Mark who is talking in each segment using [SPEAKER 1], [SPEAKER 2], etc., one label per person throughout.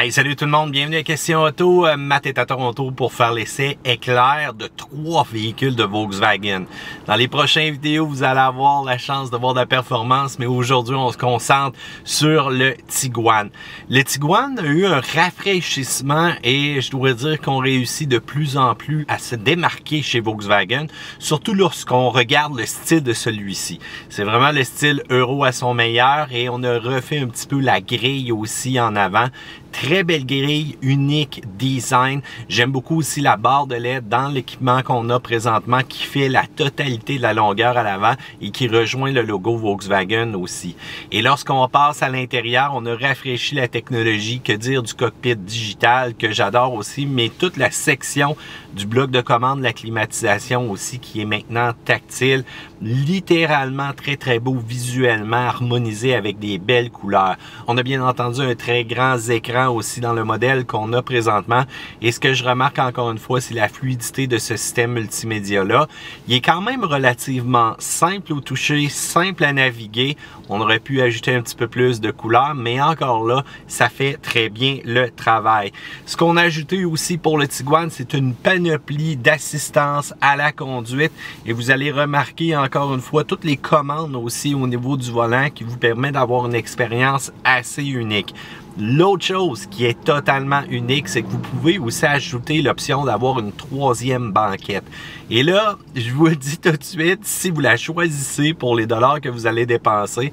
[SPEAKER 1] Hey, salut tout le monde, bienvenue à Question Auto. Matt est à Toronto pour faire l'essai éclair de 3 véhicules de Volkswagen. Dans les prochaines vidéos, vous allez avoir la chance de voir de la performance, mais aujourd'hui, on se concentre sur le Tiguan. Le Tiguan a eu un rafraîchissement et je dois dire qu'on réussit de plus en plus à se démarquer chez Volkswagen, surtout lorsqu'on regarde le style de celui-ci. C'est vraiment le style Euro à son meilleur et on a refait un petit peu la grille aussi en avant. Très belle grille, unique design. J'aime beaucoup aussi la barre de LED dans l'équipement qu'on a présentement qui fait la totalité de la longueur à l'avant et qui rejoint le logo Volkswagen aussi. Et lorsqu'on passe à l'intérieur, on a rafraîchi la technologie, que dire du cockpit digital que j'adore aussi, mais toute la section du bloc de commande, la climatisation aussi qui est maintenant tactile, littéralement très beau visuellement, harmonisé avec des belles couleurs. On a bien entendu un très grand écran aussi dans le modèle qu'on a présentement. Et ce que je remarque encore une fois, c'est la fluidité de ce système multimédia-là. Il est quand même relativement simple au toucher, simple à naviguer. On aurait pu ajouter un petit peu plus de couleurs, mais encore là, ça fait très bien le travail. Ce qu'on a ajouté aussi pour le Tiguan, c'est une panoplie d'assistance à la conduite. Et vous allez remarquer encore une fois toutes les commandes aussi au niveau du volant qui vous permet d'avoir une expérience assez unique. L'autre chose qui est totalement unique, c'est que vous pouvez aussi ajouter l'option d'avoir une 3e banquette. Et là, je vous le dis tout de suite, si vous la choisissez pour les dollars que vous allez dépenser,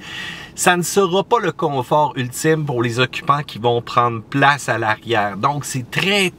[SPEAKER 1] ça ne sera pas le confort ultime pour les occupants qui vont prendre place à l'arrière. Donc, c'est très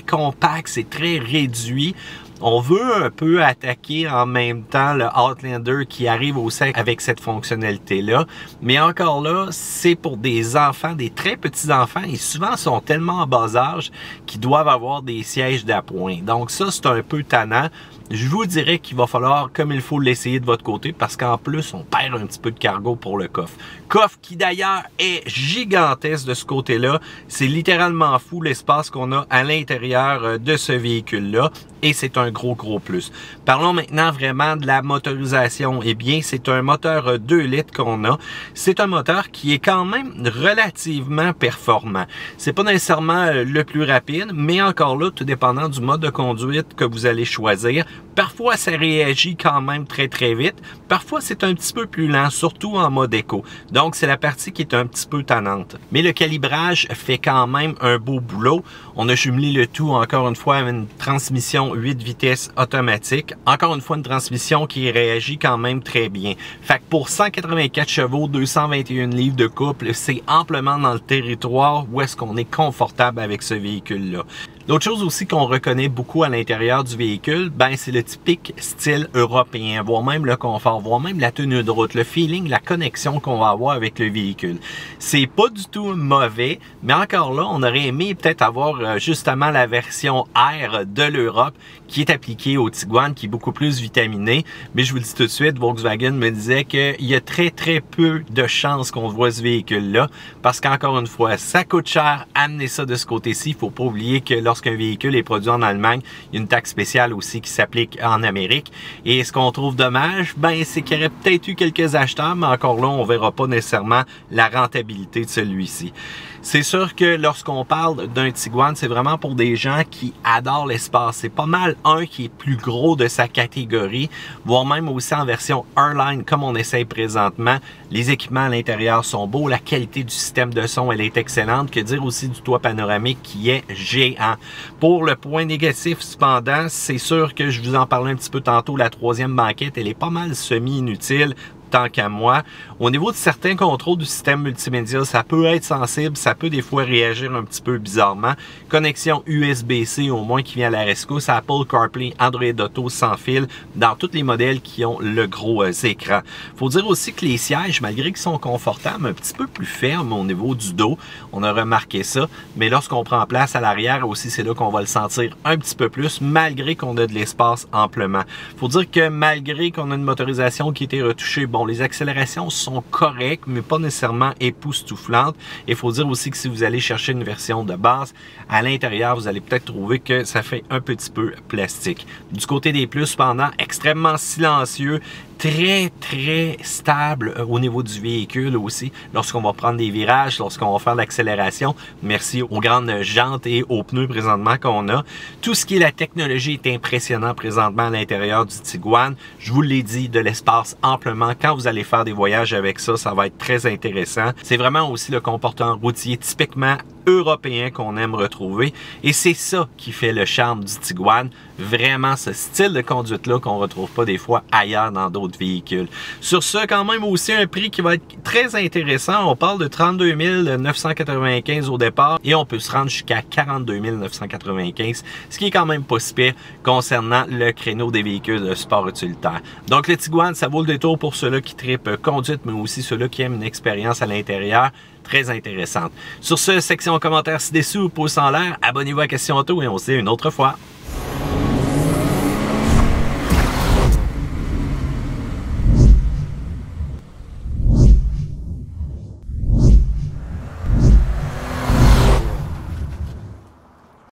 [SPEAKER 1] compact, c'est très réduit. On veut un peu attaquer en même temps le Outlander qui arrive aussi avec cette fonctionnalité-là. Mais encore là, c'est pour des enfants, des très petits enfants, et souvent sont tellement en bas âge qu'ils doivent avoir des sièges d'appoint. Donc ça, c'est un peu tannant. Je vous dirais qu'il va falloir, comme il faut, l'essayer de votre côté parce qu'en plus, on perd un petit peu de cargo pour le coffre. Coffre qui d'ailleurs est gigantesque de ce côté-là. C'est littéralement fou l'espace qu'on a à l'intérieur de ce véhicule-là et c'est un gros plus. Parlons maintenant vraiment de la motorisation. Eh bien, c'est un moteur 2 litres qu'on a. C'est un moteur qui est quand même relativement performant. C'est pas nécessairement le plus rapide, mais encore là, tout dépendant du mode de conduite que vous allez choisir. Parfois, ça réagit quand même très vite. Parfois, c'est un petit peu plus lent, surtout en mode éco. Donc, c'est la partie qui est un petit peu tannante. Mais le calibrage fait quand même un beau boulot. On a jumelé le tout, encore une fois, avec une transmission 8 vitesses automatique. Encore une fois, une transmission qui réagit quand même très bien. Fait que pour 184 chevaux, 221 livres de couple, c'est amplement dans le territoire où est-ce qu'on est confortable avec ce véhicule-là. L'autre chose aussi qu'on reconnaît beaucoup à l'intérieur du véhicule, ben c'est le typique style européen, voire même le confort, voire même la tenue de route, le feeling, la connexion qu'on va avoir avec le véhicule. C'est pas du tout mauvais, mais encore là, on aurait aimé peut-être avoir justement la version R de l'Europe qui est appliquée au Tiguan, qui est beaucoup plus vitaminée. Mais je vous le dis tout de suite, Volkswagen me disait qu'il y a très peu de chances qu'on voit ce véhicule-là, parce qu'encore une fois, ça coûte cher, amener ça de ce côté-ci. Il faut pas oublier que lorsqu'un véhicule est produit en Allemagne, il y a une taxe spéciale aussi qui s'applique en Amérique. Et ce qu'on trouve dommage, ben c'est qu'il y aurait peut-être eu quelques acheteurs, mais encore là, on verra pas nécessairement la rentabilité de celui-ci. C'est sûr que lorsqu'on parle d'un Tiguan, c'est vraiment pour des gens qui adorent l'espace. C'est pas mal un qui est plus gros de sa catégorie, voire même aussi en version R-Line comme on essaye présentement. Les équipements à l'intérieur sont beaux, la qualité du système de son, elle est excellente. Que dire aussi du toit panoramique qui est géant. Pour le point négatif cependant, c'est sûr que je vous en parlais un petit peu tantôt, la 3e banquette, elle est pas mal semi-inutile. Tant qu'à moi. Au niveau de certains contrôles du système multimédia, ça peut être sensible, ça peut des fois réagir un petit peu bizarrement. Connexion USB-C au moins qui vient à la rescousse, Apple CarPlay, Android Auto sans fil, dans tous les modèles qui ont le gros écran. Faut dire aussi que les sièges, malgré qu'ils sont confortables, un petit peu plus fermes au niveau du dos, on a remarqué ça, mais lorsqu'on prend place à l'arrière aussi, c'est là qu'on va le sentir un petit peu plus, malgré qu'on a de l'espace amplement. Faut dire que malgré qu'on a une motorisation qui a été retouchée, bon, les accélérations sont correctes, mais pas nécessairement époustouflantes. Il faut dire aussi que si vous allez chercher une version de base, à l'intérieur, vous allez peut-être trouver que ça fait un petit peu plastique. Du côté des plus, cependant, extrêmement silencieux, très stable au niveau du véhicule aussi, lorsqu'on va prendre des virages, lorsqu'on va faire l'accélération, merci aux grandes jantes et aux pneus présentement qu'on a. Tout ce qui est la technologie est impressionnant présentement à l'intérieur du Tiguan. Je vous l'ai dit, de l'espace amplement. Quand vous allez faire des voyages avec ça, ça va être très intéressant. C'est vraiment aussi le comportement routier typiquement européen qu'on aime retrouver et c'est ça qui fait le charme du Tiguan, vraiment ce style de conduite là qu'on retrouve pas des fois ailleurs dans d'autres véhicules. Sur ce, quand même aussi un prix qui va être très intéressant, on parle de 32 995 au départ et on peut se rendre jusqu'à 42 995, ce qui est quand même pas si pire concernant le créneau des véhicules de sport utilitaire. Donc le Tiguan, ça vaut le détour pour ceux-là qui trippent conduite mais aussi ceux-là qui aiment une expérience à l'intérieur très intéressante. Sur ce, section commentaires ci-dessous, pouce en l'air, abonnez-vous à Question Auto et on se dit une autre fois.